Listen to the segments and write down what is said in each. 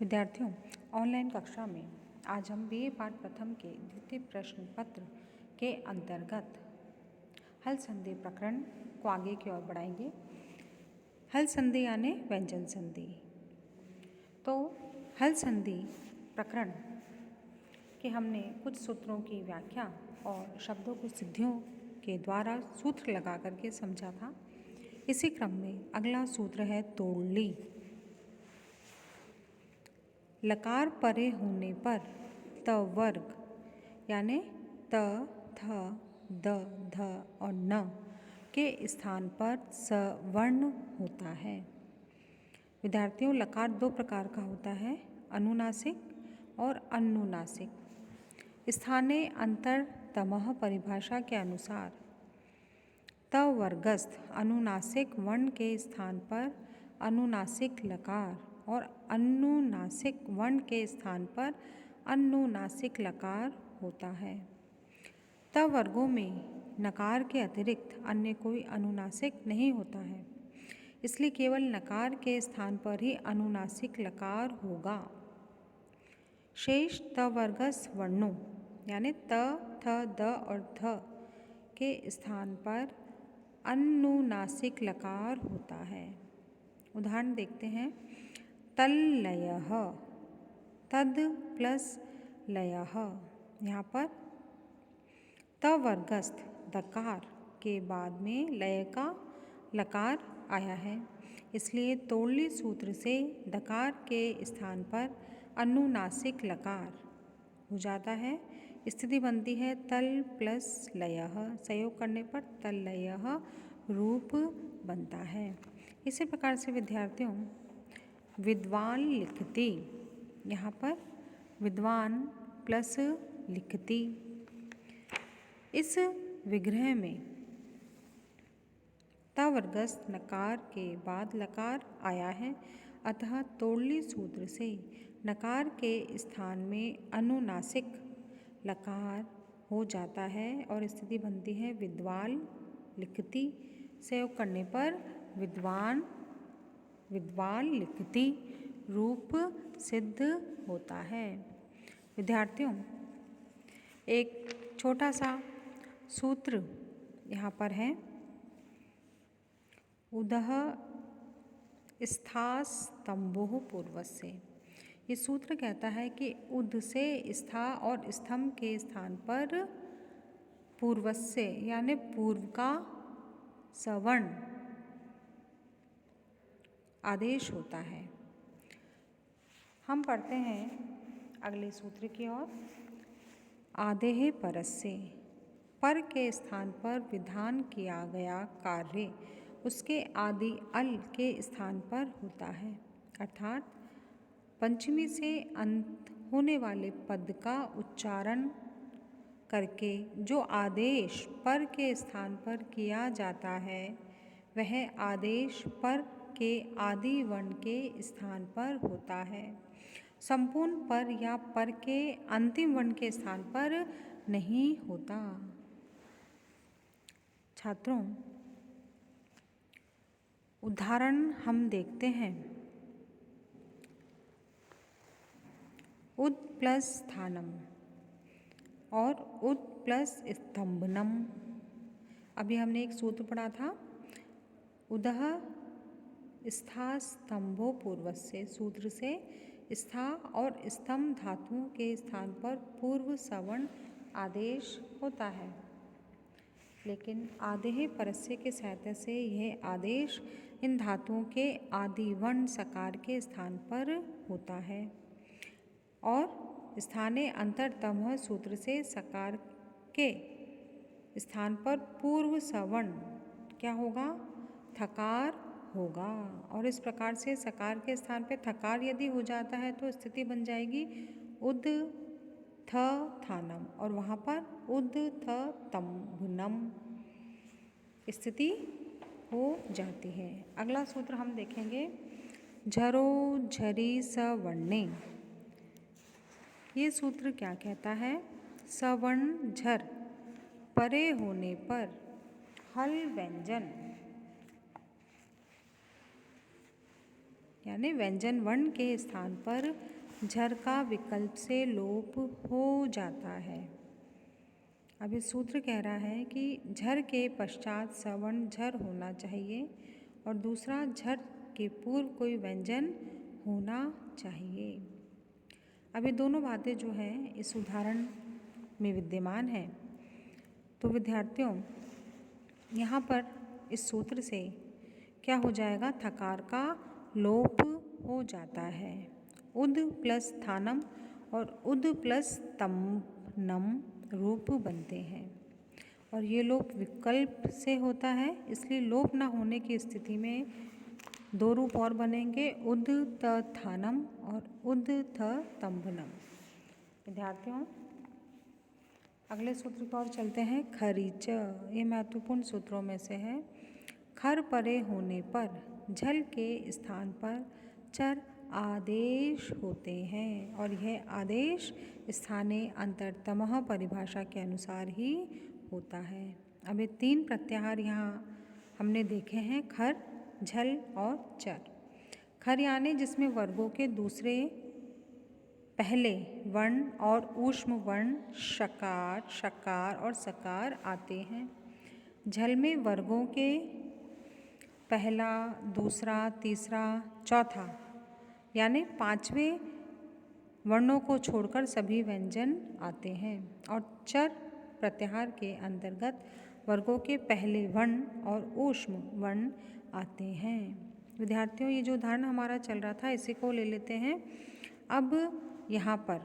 विद्यार्थियों, ऑनलाइन कक्षा में आज हम बीए पाठ प्रथम के द्वितीय प्रश्न पत्र के अंतर्गत हल संधि प्रकरण को आगे की ओर बढ़ाएंगे। हल संधि यानी व्यंजन संधि। तो हल संधि प्रकरण के हमने कुछ सूत्रों की व्याख्या और शब्दों को सिद्धियों के द्वारा सूत्र लगा करके समझा था। इसी क्रम में अगला सूत्र है तोड़ली। लकार परे होने पर त वर्ग यानी त, थ, द, ध और न के स्थान पर स वर्ण होता है। विद्यार्थियों, लकार दो प्रकार का होता है, अनुनासिक और अनुनासिक। स्थानीय अंतरतमः परिभाषा के अनुसार त वर्गस्थ अनुनासिक वर्ण के स्थान पर अनुनासिक लकार और अनुनासिक वर्ण के स्थान पर अनुनासिक लकार होता है। त वर्गों में नकार के अतिरिक्त अन्य कोई अनुनासिक नहीं होता है, इसलिए केवल नकार के स्थान पर ही अनुनासिक लकार होगा। शेष त वर्गस्थ वर्णों यानी त, थ, द और ध के स्थान पर अनुनासिक लकार होता है। उदाहरण देखते हैं। तल्लयः, तद प्लस लयः। यहाँ पर त वर्गस्थ दकार के बाद में लय का लकार आया है, इसलिए तोड़ली सूत्र से दकार के स्थान पर अनुनासिक लकार हो जाता है। स्थिति बनती है तल प्लस लयः। संयोग करने पर तल्लयः रूप बनता है। इसी प्रकार से विद्यार्थियों, विद्वान लिखती, यहाँ पर विद्वान प्लस लिखती, इस विग्रह में त वर्गस्थ नकार के बाद लकार आया है, अतः तोड़ली सूत्र से नकार के स्थान में अनुनासिक लकार हो जाता है और स्थिति बनती है विद्वान लिखती। संयोग करने पर विद्वान लिखती रूप सिद्ध होता है। विद्यार्थियों, एक छोटा सा सूत्र यहाँ पर है। उदः स्थास्तंभोः पूर्वस्य। ये सूत्र कहता है कि उद से स्था और स्तंभ के स्थान पर पूर्वस्य यानी पूर्व का सवर्ण आदेश होता है। हम पढ़ते हैं अगले सूत्र की ओर। आदेः परस्य, पर के स्थान पर विधान किया गया कार्य उसके आदि अल के स्थान पर होता है, अर्थात पंचमी से अंत होने वाले पद का उच्चारण करके जो आदेश पर के स्थान पर किया जाता है वह आदेश पर के आदि वर्ण के स्थान पर होता है, संपूर्ण पर या पर के अंतिम वर्ण के स्थान पर नहीं होता। छात्रों, उदाहरण हम देखते हैं। उद प्लस स्थानम और उद प्लस स्तंभनम। अभी हमने एक सूत्र पढ़ा था, उदः स्थास्तंभो पूर्वस्य। सूत्र से स्था और स्तंभ धातुओं के स्थान पर पूर्व सवर्ण आदेश होता है, लेकिन आदेः परस्य के सहायता से यह आदेश इन धातुओं के आदि वर्ण सकार के स्थान पर होता है और स्थानीय अंतरतमः सूत्र से सकार के स्थान पर पूर्व सवर्ण क्या होगा? थकार होगा। और इस प्रकार से सकार के स्थान पर थकार यदि हो जाता है तो स्थिति बन जाएगी उद थ थानम और वहाँ पर उद थ तंभनम स्थिति हो जाती है। अगला सूत्र हम देखेंगे। झरो झरी सवर्णे। ये सूत्र क्या कहता है? सवर्ण झर परे होने पर हल व्यंजन यानी व्यंजन वर्ण के स्थान पर झर का विकल्प से लोप हो जाता है। अब ये सूत्र कह रहा है कि झर के पश्चात सवर्ण झर होना चाहिए और दूसरा झर के पूर्व कोई व्यंजन होना चाहिए। अब ये दोनों बातें जो हैं इस उदाहरण में विद्यमान हैं। तो विद्यार्थियों, यहाँ पर इस सूत्र से क्या हो जाएगा, थकार का लोप हो जाता है। उद प्लस स्थानम और उद प्लस तम्नम रूप बनते हैं और ये लोप विकल्प से होता है, इसलिए लोप ना होने की स्थिति में दो रूप और बनेंगे, उद त थानम और उद थ तम्भनम। विद्यार्थियों, अगले सूत्र की ओर चलते हैं। खरीच, ये महत्वपूर्ण सूत्रों में से है। खर परे होने पर झल के स्थान पर चर आदेश होते हैं और यह आदेश स्थानीय अंतरतमः परिभाषा के अनुसार ही होता है। अब ये तीन प्रत्याहार यहाँ हमने देखे हैं, खर, झल और चर। खर यानी जिसमें वर्गों के दूसरे पहले वर्ण और ऊष्म वर्ण शकार, शकार और सकार आते हैं। झल में वर्गों के पहला, दूसरा, तीसरा, चौथा यानी पांचवें वर्णों को छोड़कर सभी व्यंजन आते हैं और चर प्रत्याहार के अंतर्गत वर्गों के पहले वर्ण और ऊष्म वर्ण आते हैं। विद्यार्थियों, ये जो उदाहरण हमारा चल रहा था इसी को ले लेते हैं। अब यहाँ पर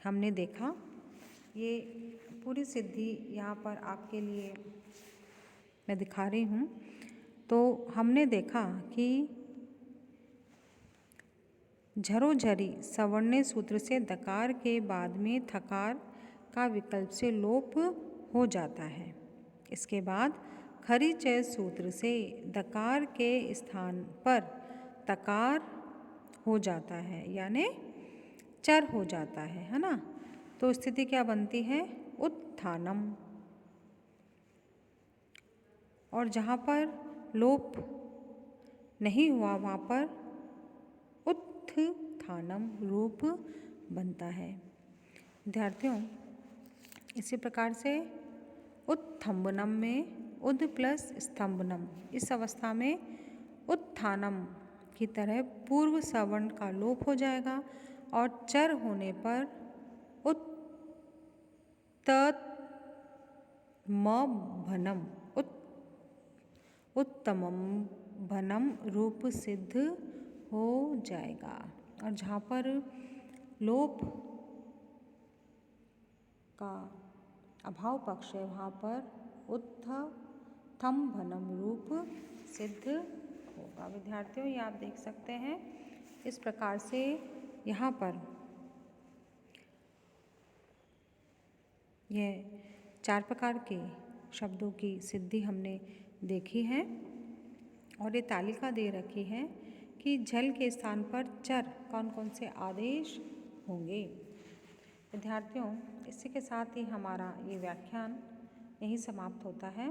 हमने देखा, ये पूरी सिद्धि यहाँ पर आपके लिए मैं दिखा रही हूँ। तो हमने देखा कि झरोझरी सवर्णे सूत्र से दकार के बाद में थकार का विकल्प से लोप हो जाता है। इसके बाद खरीचय सूत्र से दकार के स्थान पर तकार हो जाता है, यानी चर हो जाता है ना। तो स्थिति क्या बनती है, उत्थानम। और जहाँ पर लोप नहीं हुआ वहाँ पर उत्थानम रूप बनता है। विद्यार्थियों, इसी प्रकार से उत्थम्बनम में उद प्लस स्तंभनम, इस अवस्था में उत्थानम की तरह पूर्व सवर्ण का लोप हो जाएगा और चर होने पर उत्तमभनम, उत्तमम भनम रूप सिद्ध हो जाएगा। और जहाँ पर लोप का अभाव पक्ष है वहाँ पर उत्थम भनम रूप सिद्ध होगा। विद्यार्थियों, ये आप देख सकते हैं इस प्रकार से यहाँ पर यह चार प्रकार के शब्दों की सिद्धि हमने देखी है और ये तालिका दे रखी है कि झल के स्थान पर चर कौन कौन से आदेश होंगे। विद्यार्थियों, इसी के साथ ही हमारा ये व्याख्यान यहीं समाप्त होता है।